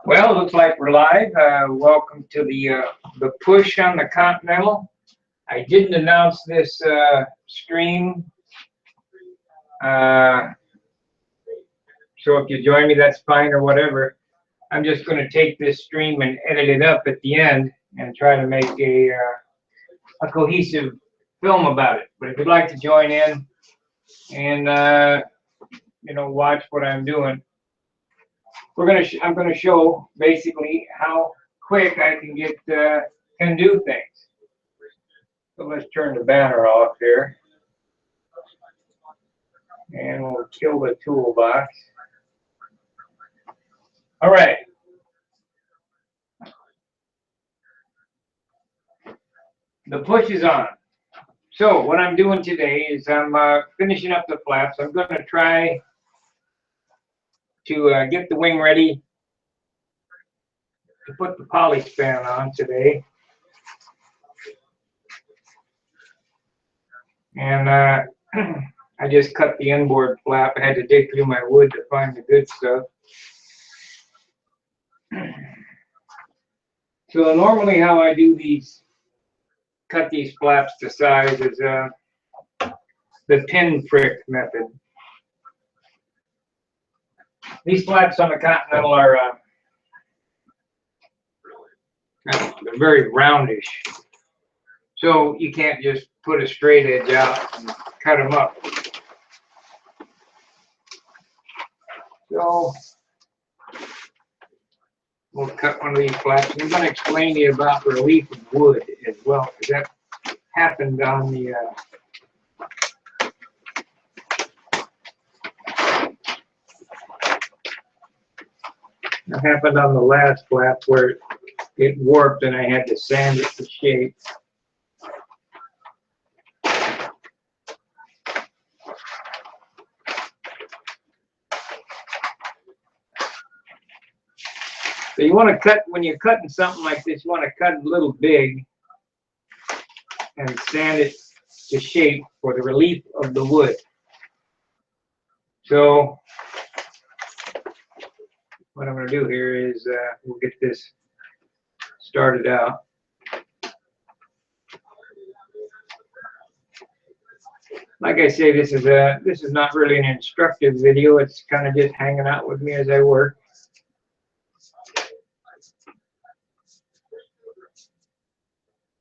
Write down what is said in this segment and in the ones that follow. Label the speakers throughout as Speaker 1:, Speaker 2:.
Speaker 1: Well, looks like we're live. Welcome to the push on the Continental. I didn't announce this stream, so if you join me, that's fine or whatever. I'm just going to take this stream and edit it up at the end and try to make a cohesive film about it. But if you'd like to join in and watch what I'm doing, I'm gonna show basically how quick I can do things. So let's turn the banner off here, and we'll kill the toolbox. All right. The push is on. So what I'm doing today is I'm finishing up the flaps. I'm going to try to get the wing ready to put the poly span on today. And I just cut the inboard flap. I had to dig through my wood to find the good stuff. So normally how I do these, cut these flaps to size is the pin prick method. These flaps on the Continental are they're very roundish, so you can't just put a straight edge out and cut them up. So we'll cut one of these flaps. I'm going to explain to you about relief of wood as well, because that happened on the last flap where it warped and I had to sand it to shape. So you want to cut, when you're cutting something like this, you want to cut it a little big and sand it to shape for the relief of the wood. So what I'm going to do here is we'll get this started out. Like I say, this is not really an instructive video. It's kind of just hanging out with me as I work.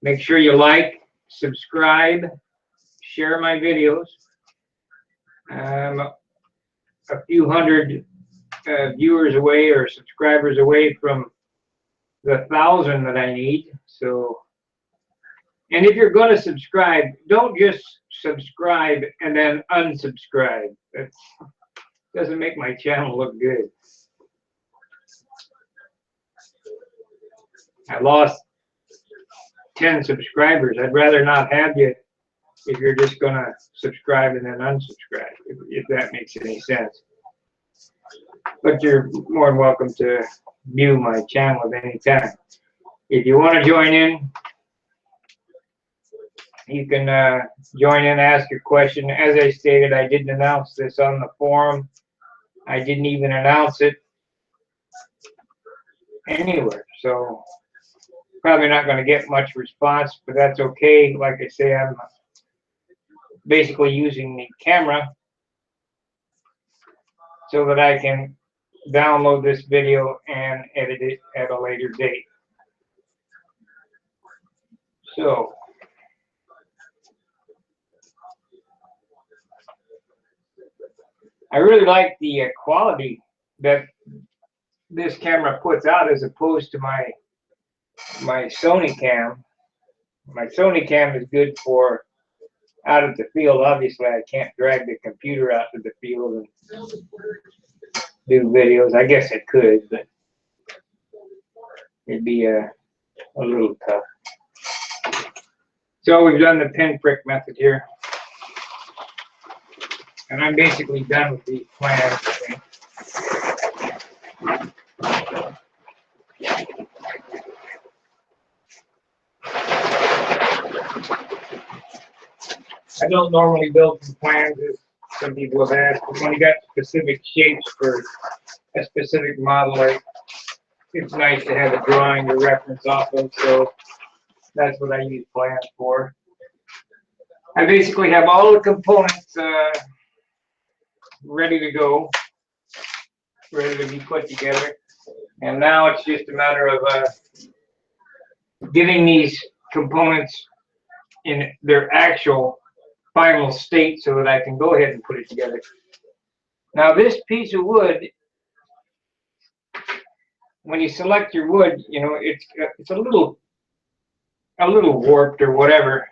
Speaker 1: Make sure you like, subscribe, share my videos. I'm a few hundred viewers away or subscribers away from the 1,000 that I need. So, and if you're going to subscribe, don't just subscribe and then unsubscribe. That doesn't make my channel look good. I lost 10 subscribers. I'd rather not have you if you're just going to subscribe and then unsubscribe, if that makes any sense. But you're more than welcome to view my channel at any time. If you want to join in, you can join in, ask your question. As I stated, I didn't announce this on the forum. I didn't even announce it anywhere. So probably not going to get much response, but that's okay. Like I say, I'm basically using the camera so that I can download this video and edit it at a later date. So I really like the quality that this camera puts out as opposed to my Sony cam. My Sony cam is good for out of the field. Obviously, I can't drag the computer out to the field and do videos. I guess I could, but it'd be a little tough. So we've done the pin prick method here, and I'm basically done with these plans. I don't normally build from plans, as some people have asked, but when you got specific shapes for a specific model, it's nice to have a drawing to reference off of, so that's what I use plans for. I basically have all the components ready to go, ready to be put together, and now it's just a matter of getting these components in their actual final state so that I can go ahead and put it together. Now this piece of wood, when you select your wood, you know, it's a little warped or whatever.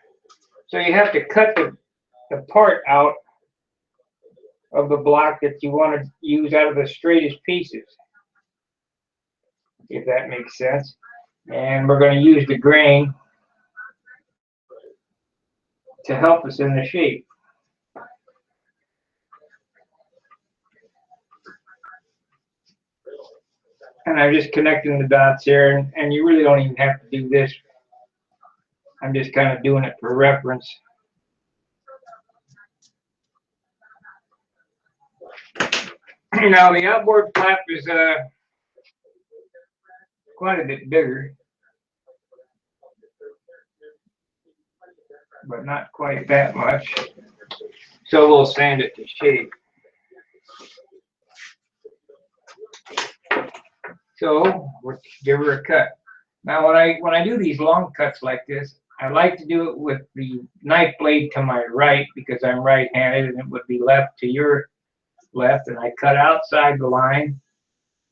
Speaker 1: So you have to cut the part out of the block that you want to use out of the straightest pieces, if that makes sense. And we're going to use the grain to help us in the shape. And I'm just connecting the dots here, and you really don't even have to do this. I'm just kind of doing it for reference. Now the outboard flap is quite a bit bigger, but not quite that much. So we'll sand it to shape. So we'll give her a cut. Now when I do these long cuts like this, I like to do it with the knife blade to my right because I'm right-handed, and it would be left to your left, and I cut outside the line,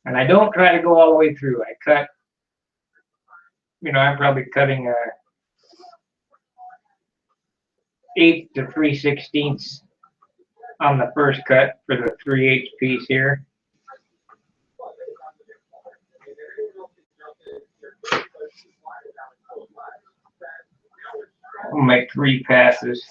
Speaker 1: and I don't try to go all the way through. I cut, you know, I'm probably cutting a 1/8 to 3/16 on the first cut for the 3/8 piece here. I'll make 3 passes.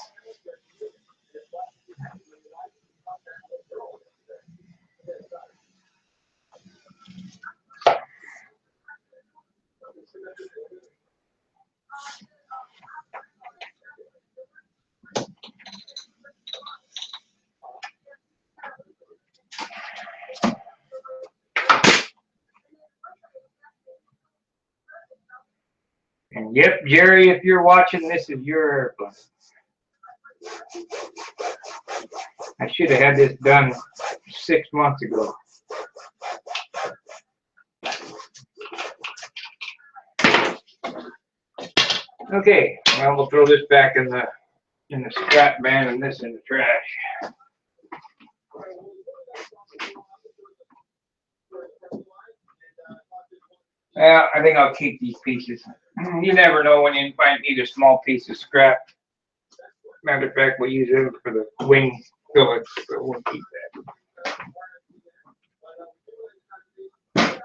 Speaker 1: And yep, Jerry, if you're watching, this is your airplane. I should have had this done 6 months ago. Okay, well, we'll throw this back in the scrap bin and this in the trash. Yeah, I think I'll keep these pieces. You never know when you might need a small piece of scrap. Matter of fact, we'll use them for the wing fillets, so we'll keep that.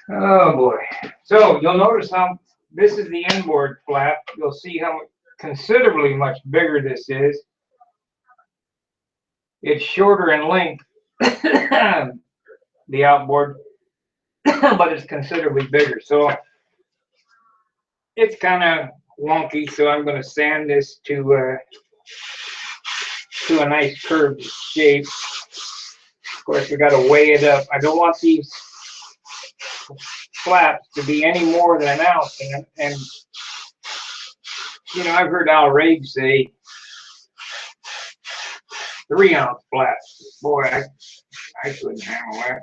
Speaker 1: Oh boy. So you'll notice how this is the inboard flap. You'll see how considerably much bigger this is. It's shorter in length, the outboard, but it's considerably bigger. So it's kind of wonky, so I'm going to sand this to a nice curved shape. Of course, we got to weigh it up. I don't want these flaps to be any more than 1 ounce, and you know, I've heard Al Rage say 3-ounce flaps. Boy, I couldn't handle that.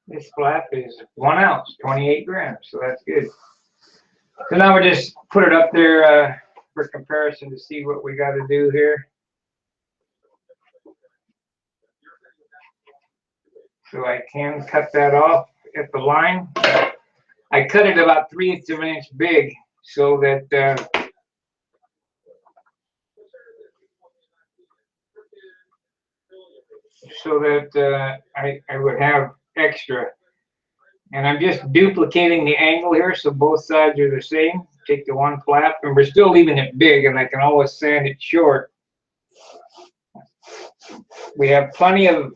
Speaker 1: This flap is 1 ounce, 28 grams, so that's good. So now we just put it up there for comparison to see what we got to do here. So I can cut that off at the line. I cut it about 3/8 of an inch big so that I would have extra And I'm just duplicating the angle here so both sides are the same. Take the one flap, and we're still leaving it big, and I can always sand it short. We have plenty of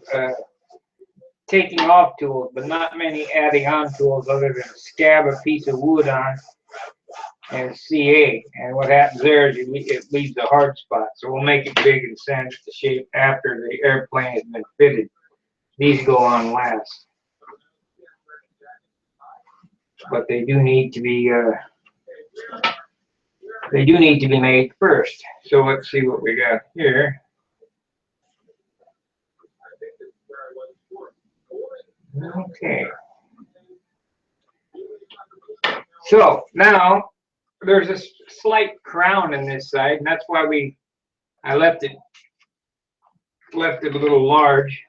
Speaker 1: taking off tools, but not many adding on tools other than scab a piece of wood on and CA. And what happens there is it leaves a hard spot. So we'll make it big and sand it to shape after the airplane has been fitted. These go on last. But they do need to be made first. So let's see what we got here. Okay. So now there's a slight crown in this side, and that's why I left it a little large.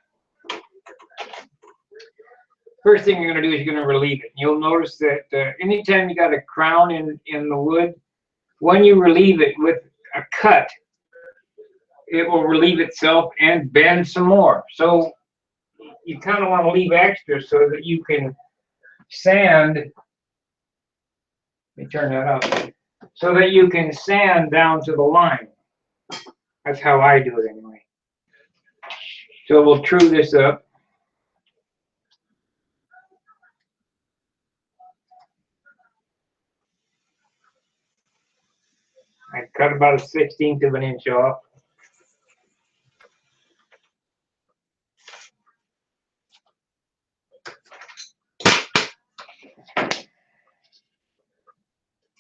Speaker 1: First thing you're going to do is you're going to relieve it. You'll notice that anytime you got a crown in the wood, when you relieve it with a cut, it will relieve itself and bend some more. So you kind of want to leave extra so that you can sand. Let me turn that up. So that you can sand down to the line. That's how I do it anyway. So we'll true this up. I cut about 1/16 of an inch off.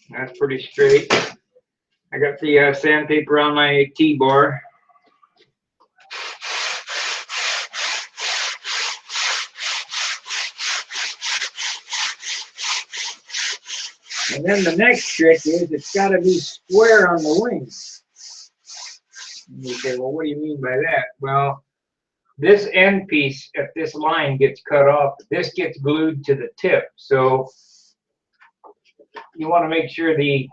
Speaker 1: That's pretty straight. I got the sandpaper on my T-bar. And then the next trick is it's got to be square on the wings. And you say, well, what do you mean by that? Well, this end piece at this line gets cut off. This gets glued to the tip. So you want to make sure the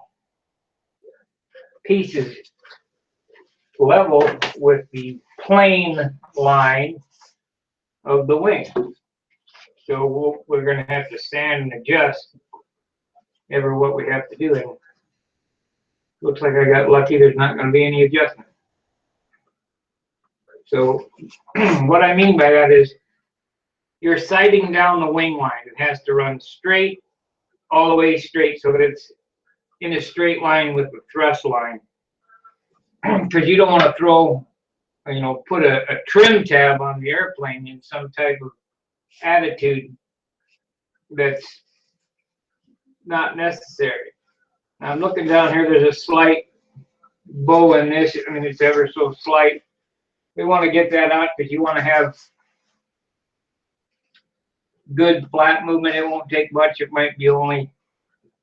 Speaker 1: piece is level with the plane line of the wing. So we're going to have to sand and adjust every what we have to do. And looks like I got lucky. There's not going to be any adjustment. So what I mean by that is you're sighting down the wing line. It has to run straight, all the way straight, so that it's in a straight line with the thrust line. Because you don't want to throw, put a trim tab on the airplane in some type of attitude that's not necessary. Now I'm looking down here, there's a slight bow in this. I mean, it's ever so slight. We want to get that out because you want to have good flat movement. It won't take much. It might be only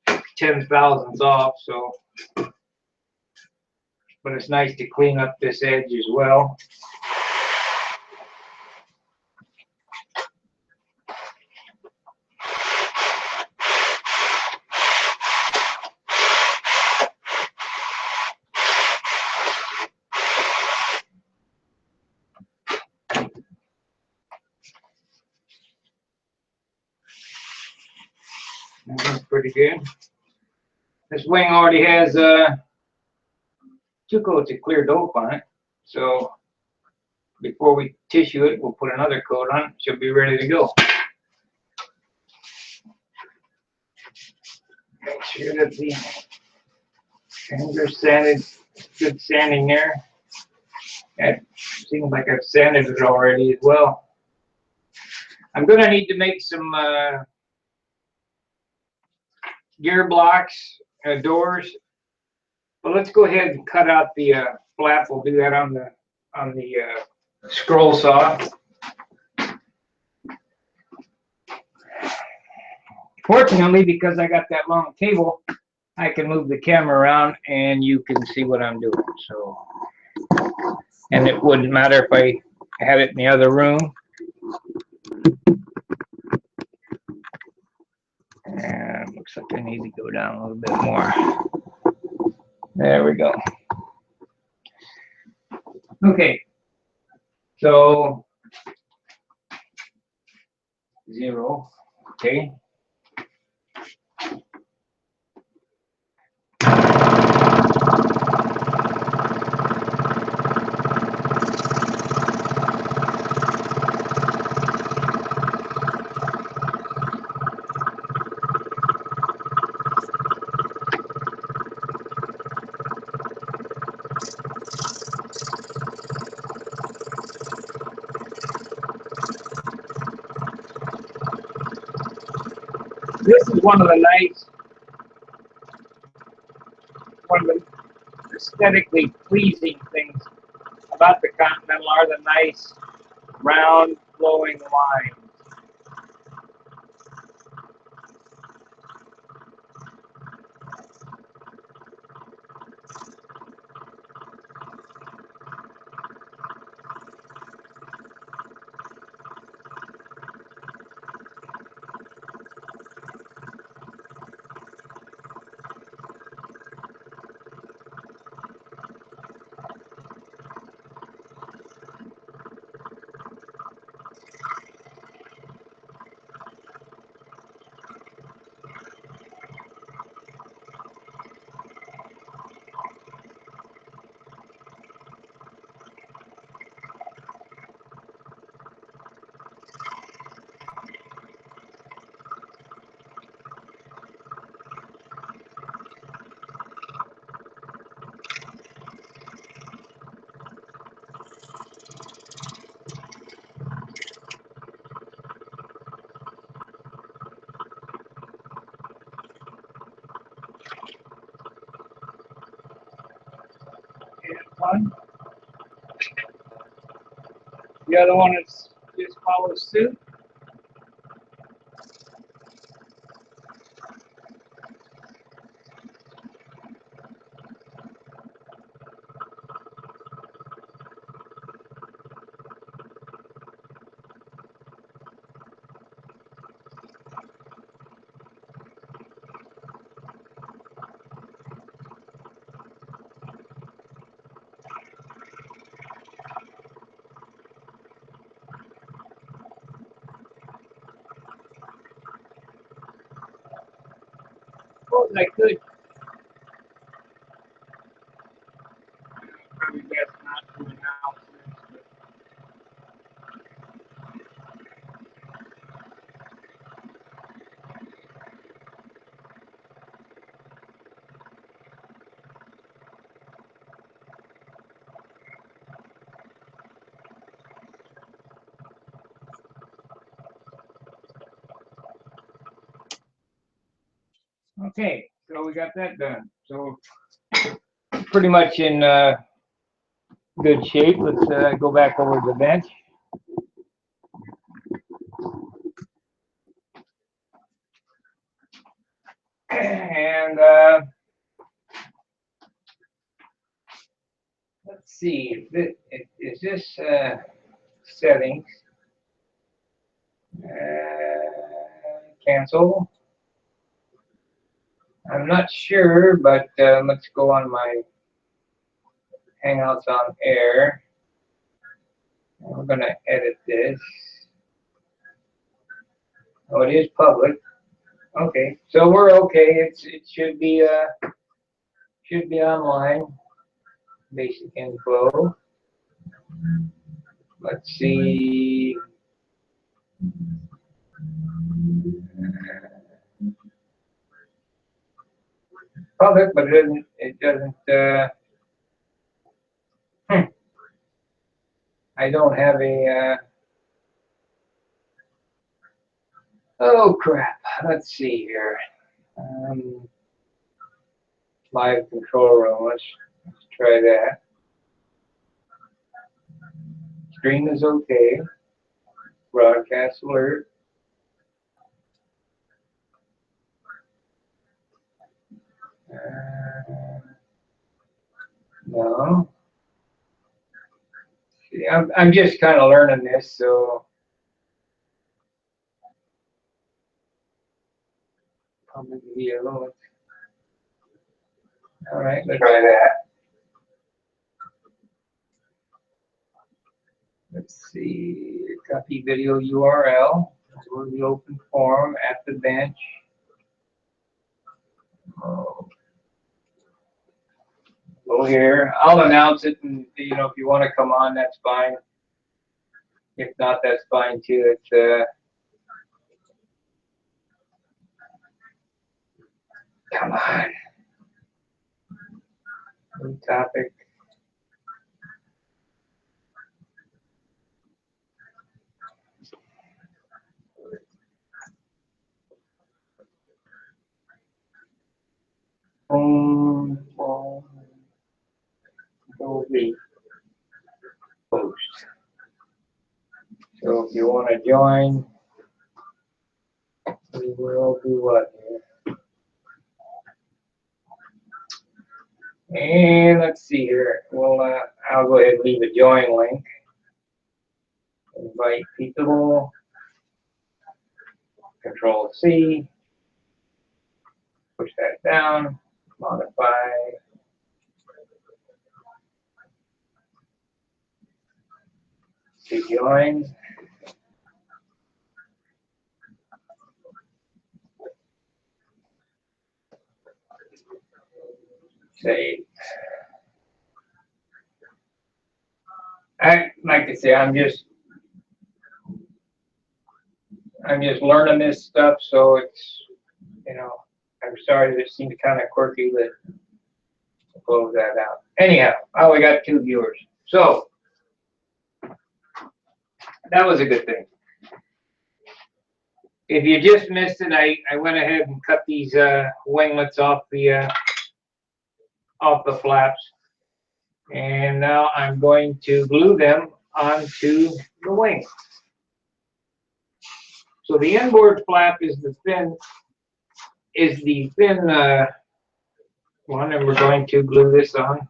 Speaker 1: 10/1000ths off. So, but it's nice to clean up this edge as well. That's pretty good. This wing already has 2 coats of clear dope on it. So before we tissue it, we'll put another coat on it. She'll be ready to go. Make sure that the ends are sanded, good sanding there. It seems like I've sanded it already as well. I'm going to need to make some gear blocks, doors. But let's go ahead and cut out the flap. We'll do that on the scroll saw. Fortunately, because I got that long cable, I can move the camera around and you can see what I'm doing. So, and it wouldn't matter if I had it in the other room. And looks like I need to go down a little bit more. There we go. Okay. So 0. Okay. This is one of the aesthetically pleasing things about the Continental are the nice round flowing lines. One. The other one is just follows suit. Suppose I could. Probably best not to announce this. Okay, so we got that done. So pretty much in good shape. Let's go back over to the bench. And let's see, is this settings? Cancel. I'm not sure, but let's go on my Hangouts on air. And we're going to edit this. Oh, it is public. Okay, so we're okay. It should be online. Basic info. Let's see. Public, but it doesn't. I don't have a. Oh crap! Let's see here. Live control room. Let's try that. Stream is okay. Broadcast alert. No. See, I'm just kind of learning this, so public view. All right, let's try that. Let's see. Copy video URL. We'll be open forum at the bench. Go here. I'll announce it, and you know, if you want to come on, that's fine. If not, that's fine too. It's come on. New topic. Will be post. So if you want to join, we will do what here? And let's see here. Well, I'll go ahead and leave a join link. Invite people. Control C. Push that down. Modify. To join. Save. Like I say, I'm just learning this stuff, so it's, you know, I'm sorry this seemed kind of quirky, but I'll close that out. Anyhow, I only got 2 viewers, so that was a good thing. If you just missed it, I went ahead and cut these winglets off the flaps, and now I'm going to glue them onto the wing. So the inboard flap is the thin one, and we're going to glue this on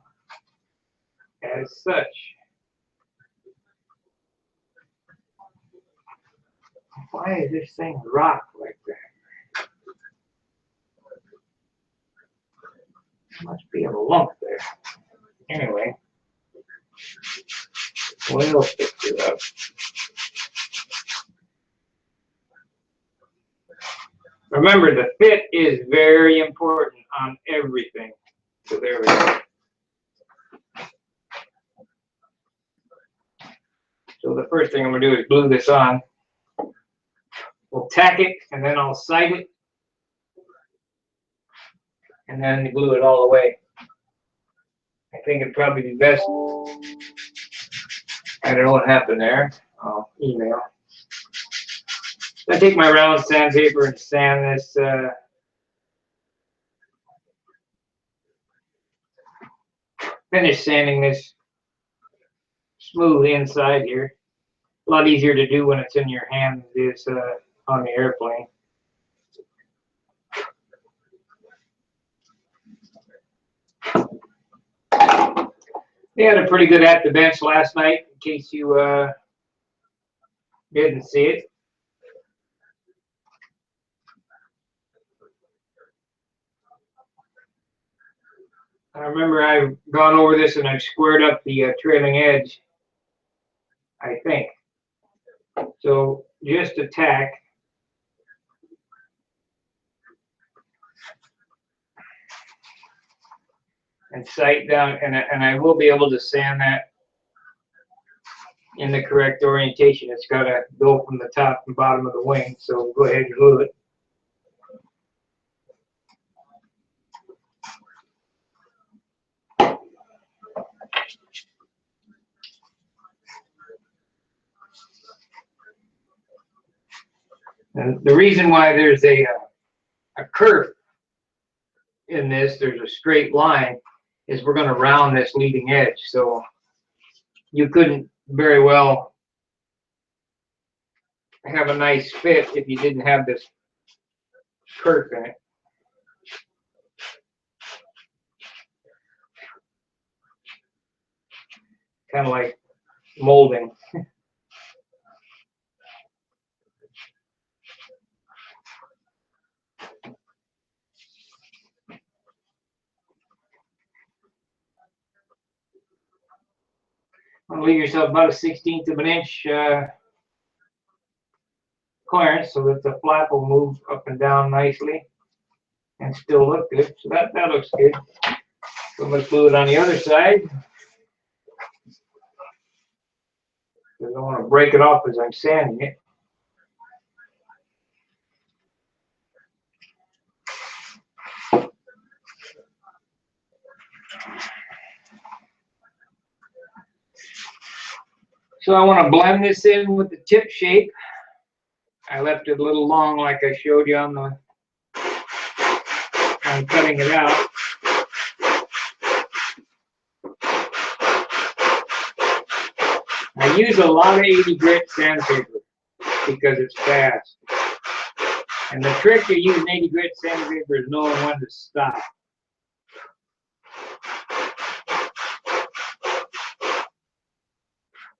Speaker 1: as such. Why is this thing rock like that? Must be a lump there. Anyway, we'll fix it up. Remember, the fit is very important on everything. So there we go. So the first thing I'm going to do is glue this on. We'll tack it, and then I'll sight it, and then glue it all the way. I think it'd probably be best. I don't know what happened there. I'll email. I take my round sandpaper and sand this finish sanding this smooth inside here. A lot easier to do when it's in your hand than it is on the airplane. They had a pretty good at the bench last night, in case you didn't see it. I remember I've gone over this and I've squared up the trailing edge, I think. So just a tack. And sight down, and I will be able to sand that in the correct orientation. It's got to go from the top and bottom of the wing, so go ahead and glue it. And the reason why there's a curve in this, there's a straight line, is we're going to round this leading edge. So you couldn't very well have a nice fit if you didn't have this curve in it. Kind of like molding. Leave yourself about a 1/16 of an inch clearance so that the flap will move up and down nicely and still look good. So that looks good. So let's do it on the other side. Because I want to break it off as I'm sanding it. So I want to blend this in with the tip shape. I left it a little long like I showed you on cutting it out. I use a lot of 80 grit sandpaper because it's fast. And the trick to using 80 grit sandpaper is knowing when to stop.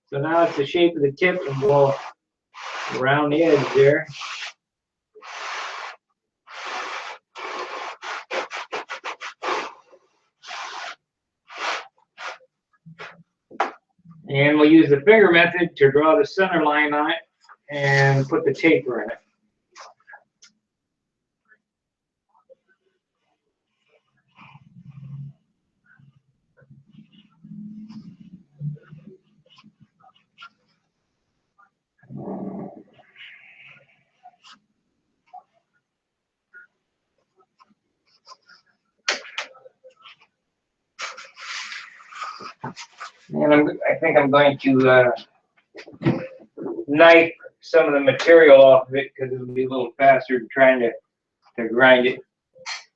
Speaker 1: So now it's the shape of the tip and go around the edge there. And we'll use the finger method to draw the center line on it and put the taper in it. And I think I'm going to knife some of the material off of it because it'll be a little faster than trying to grind it.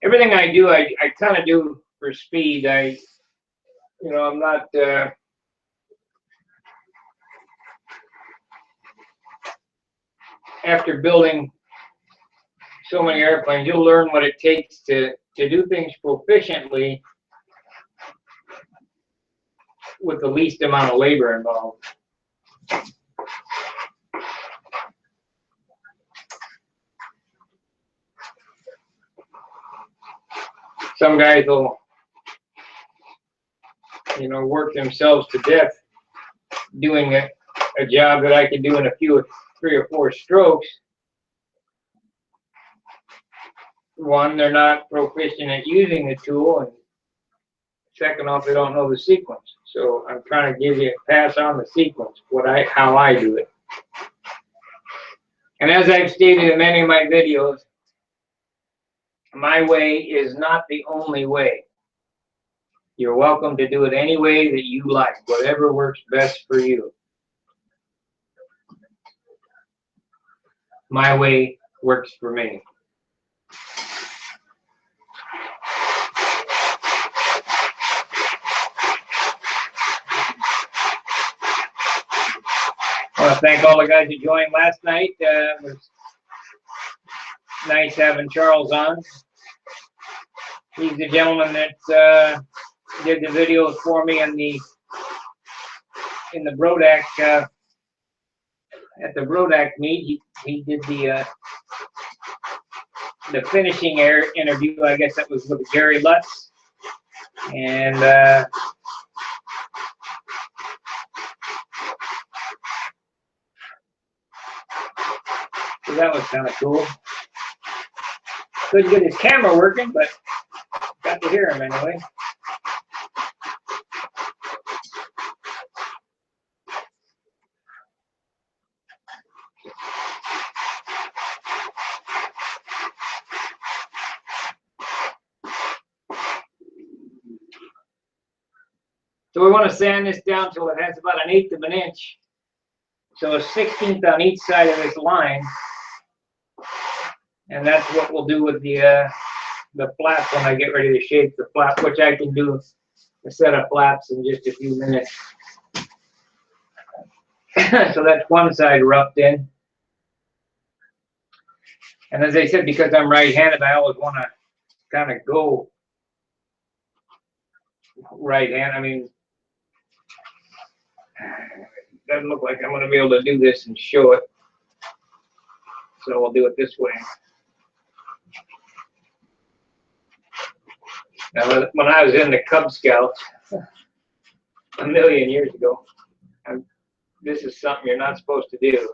Speaker 1: Everything I do, I kind of do for speed. I'm not after building so many airplanes, you'll learn what it takes to do things proficiently with the least amount of labor involved. Some guys will, work themselves to death doing a job that I can do in a few, 3 or 4 strokes. One, they're not proficient at using the tool, and second off, they don't know the sequence. So I'm trying to pass on the sequence, how I do it. And as I've stated in many of my videos, my way is not the only way. You're welcome to do it any way that you like, whatever works best for you. My way works for me. I want to thank all the guys who joined last night. It was nice having Charles on. He's the gentleman that did the videos for me in the Brodak at the Brodak meet. He did the finishing interview. I guess that was with Gary Lutz, and so that was kind of cool. Couldn't get his camera working, but got to hear him anyway. So we want to sand this down till it has about 1/8 of an inch. So a 1/16 on each side of this line. And that's what we'll do with the flap when I get ready to shape the flap, which I can do a set of flaps in just a few minutes. So that's one side roughed in. And as I said, because I'm right-handed, I always want to kind of go right-hand. I mean, it doesn't look like I'm going to be able to do this and show it. So we'll do it this way. Now, when I was in the Cub Scouts a million years ago, this is something you're not supposed to do.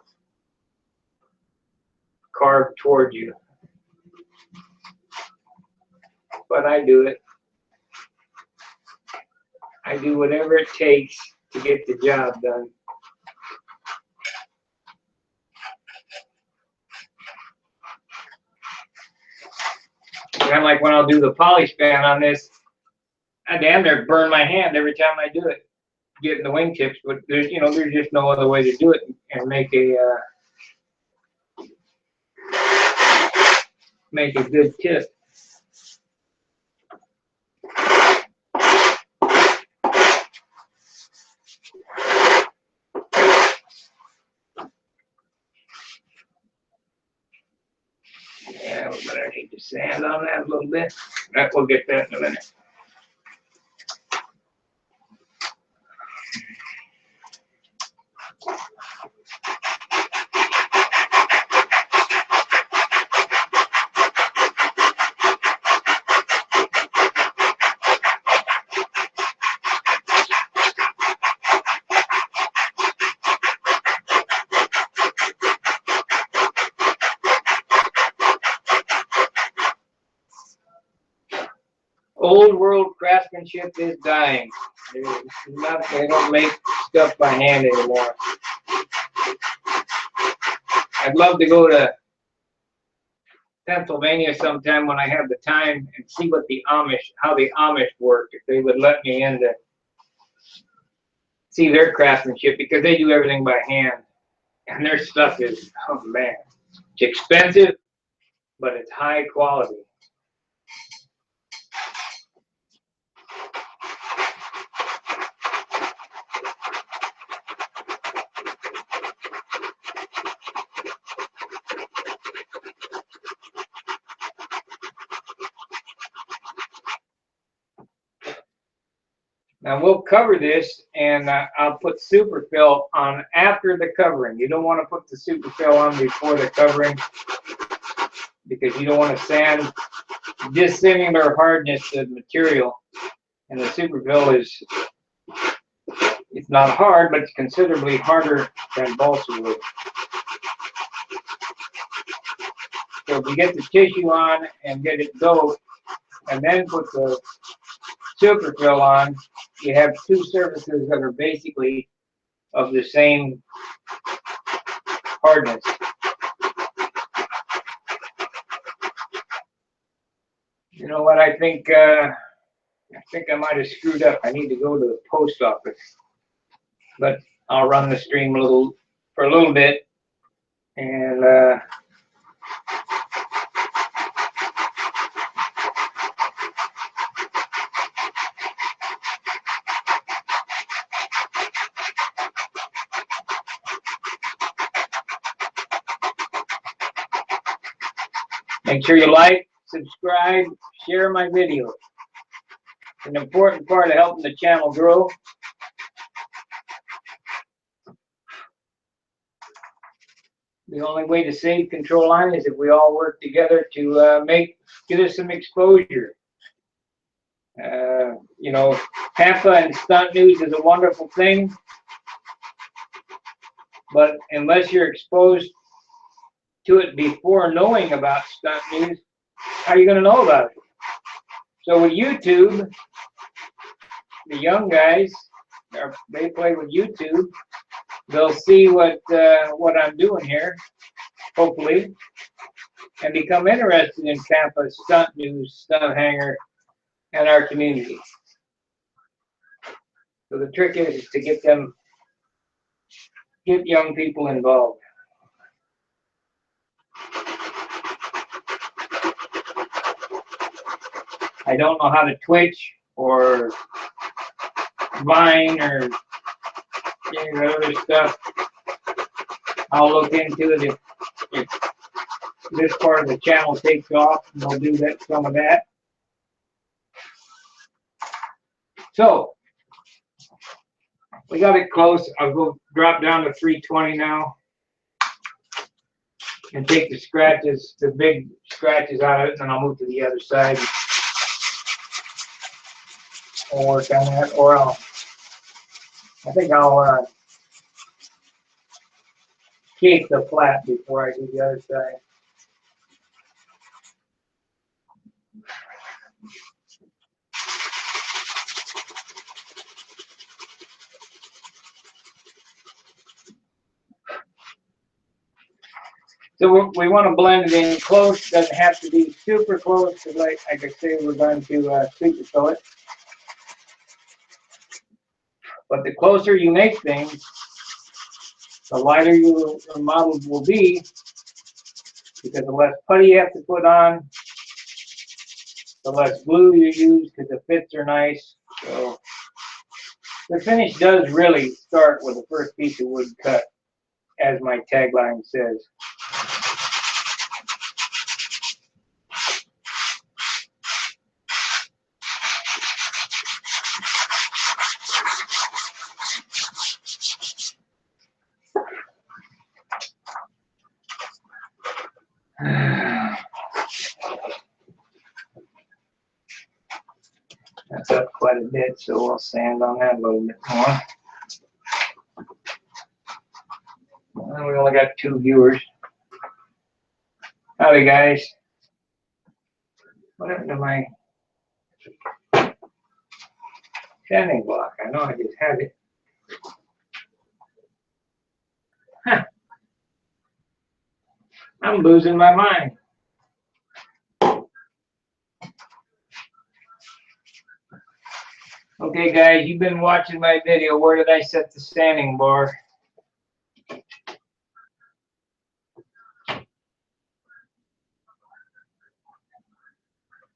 Speaker 1: carved toward you. But I do it. I do whatever it takes to get the job done. And like when I'll do the polish pan on this, I damn near burn my hand every time I do it, getting the wingtips. But there's, you know, there's just no other way to do it and make a good tip. Yeah, we better need to sand on that a little bit. Right, we'll get that in a minute. Old world craftsmanship is dying. They don't make stuff by hand anymore. I'd love to go to Pennsylvania sometime when I have the time and see what how the Amish work, if they would let me in to see their craftsmanship, because they do everything by hand. And their stuff is, oh man, it's expensive, but it's high quality. Now we'll cover this, and I'll put superfill on after the covering. You don't want to put the superfill on before the covering, because you don't want to sand dissimilar hardness to the material. And the superfill is, it's not hard, but it's considerably harder than balsa wood. So if we get the tissue on and get it doughed, and then put the superfill on, you have two surfaces that are basically of the same hardness. You know what? I think I might have screwed up. I need to go to the post office, but I'll run the stream for a little bit, and make sure you like, subscribe, share my videos. It's an important part of helping the channel grow. The only way to save Control Line is if we all work together to get us some exposure. You know, Tampa and Stunt News is a wonderful thing, but unless you're exposed to it before knowing about Stunt News, how are you going to know about it? So with YouTube, the young guys, they play with YouTube. They'll see what I'm doing here, hopefully, and become interested in Tampa, Stunt News, Stunt Hanger, and our community. So the trick is to get young people involved. I don't know how to Twitch or Vine or any of the other stuff. I'll look into it if this part of the channel takes off, and we'll do some of that. So we got it close. I'll go drop down to 320 now and take the scratches, the big scratches out of it, and then I'll move to the other side. I'll work on that, or I think I'll keep the flat before I do the other side. So we want to blend it in close. Doesn't have to be super close, because like I say, we're going to sweet the fillet. But the closer you make things, the lighter your model will be, because the less putty you have to put on, the less glue you use, because the fits are nice. So the finish does really start with the first piece of wood cut, as my tagline says. That's up quite a bit, so I'll sand on that a little bit more. Well, we only got 2 viewers. Howdy, guys. What happened to my sanding block? I know I just had it. Huh. I'm losing my mind. Okay, guys, you've been watching my video. Where did I set the sanding bar?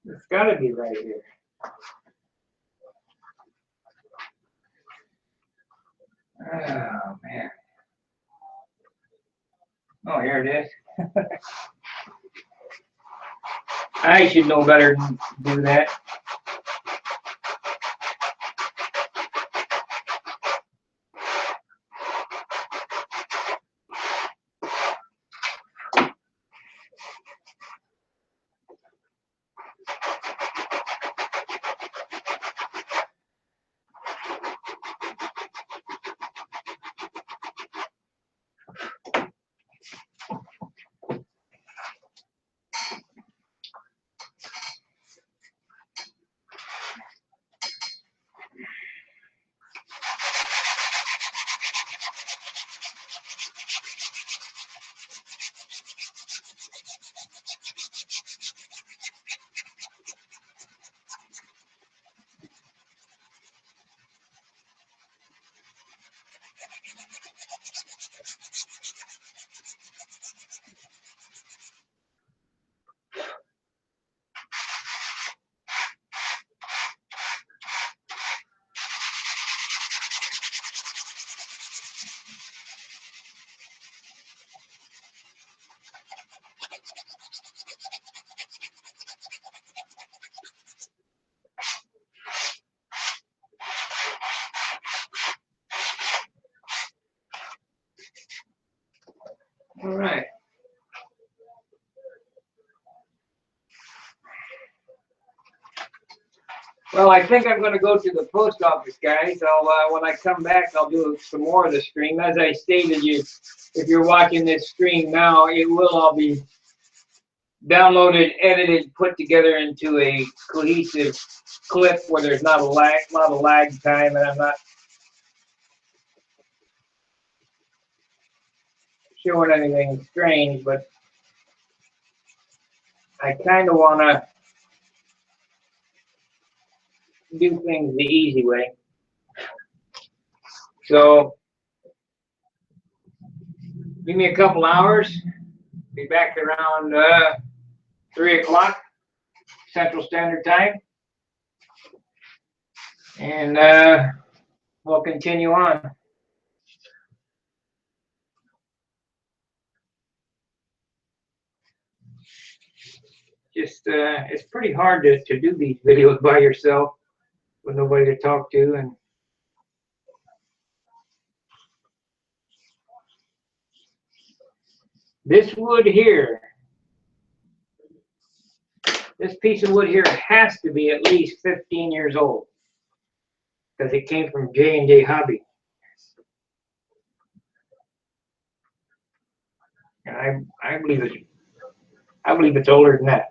Speaker 1: It's got to be right here. Oh, man. Oh, here it is. I should know better than to do that. All right. Well, I think I'm going to go to the post office, guys. When I come back, I'll do some more of the stream. As I stated, if you're watching this stream now, it will all be downloaded, edited, put together into a cohesive clip where there's not a lot of lag time, and I'm not showing anything strange, but I kind of want to do things the easy way. So give me a couple hours. Be back around 3 o'clock Central Standard Time, and we'll continue on. Just it's pretty hard to do these videos by yourself with nobody to talk to. And this wood here, this piece of wood here has to be at least 15 years old, because it came from J&J Hobby. And I believe it's older than that.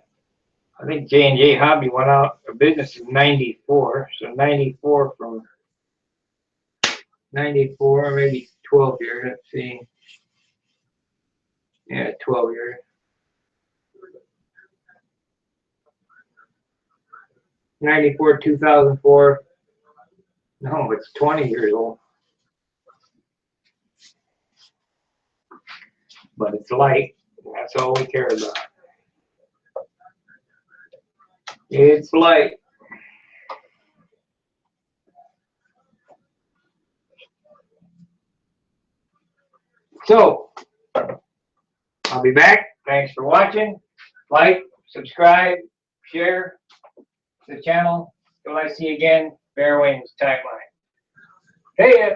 Speaker 1: I think J&J Hobby went out of business in '94, so '94 from '94, maybe 12 years. Let's see. Yeah, 12 years. '94, 2004. No, it's 20 years old. But it's light. That's all we care about. It's light. So, I'll be back. Thanks for watching. Like, subscribe, share the channel. Till I see you again, Bear Wings Tagline. Hey ya!